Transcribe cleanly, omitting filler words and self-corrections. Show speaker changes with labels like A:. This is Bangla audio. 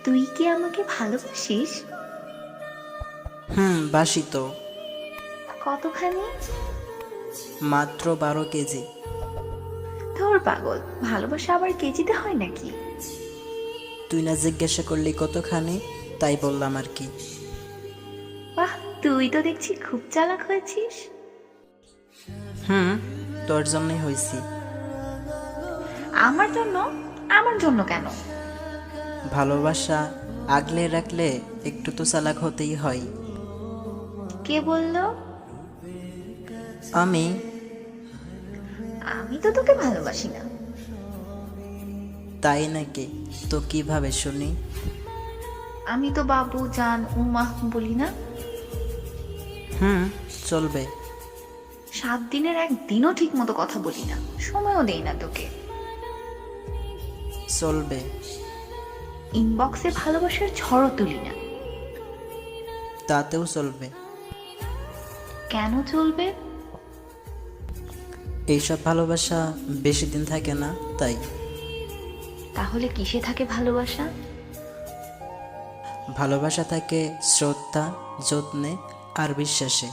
A: তুই কি আমাকে ভালোবাসিস?
B: বাসি তো।
A: কতখানি?
B: মাত্র 12 কেজি।
A: ধুর পাগল, ভালোবাসা আবার কেজিতে হয় নাকি?
B: তুই না জিজ্ঞাসা করলি কতখানি, তাই বললাম আর কি।
A: বাহ, তুই তো দেখছি খুব চালাক হয়েছিস।
B: হুম, তোর জন্যই হয়েছি।
A: আমার জন্য? আমার জন্য কেন?
B: ভালোবাসা আগলে রাখলে একটু তো চালাক হতেই হয়।
A: কে বললো?
B: আমি।
A: আমি তো তোকে ভালোবাসি না।
B: তাই নাকি? তো কিভাবে শুনি?
A: আমি তো বাবু জান উমা বলি না।
B: হুম, চলবে।
A: 7 দিনের একদিনও ঠিক মতো কথা বলি না, সময়ও দেই না তোকে।
B: চলবে।
A: ইনবক্সে ভালোবাসার ঝড়ও তুলি না।
B: তাতেও চলবে।
A: কেন চলবে?
B: এইসব ভালোবাসা বেশি দিন থাকে না, তাই।
A: তাহলে কিসে থাকে ভালোবাসা?
B: ভালোবাসা থাকে শ্রদ্ধা, যত্নে আর বিশ্বাসে।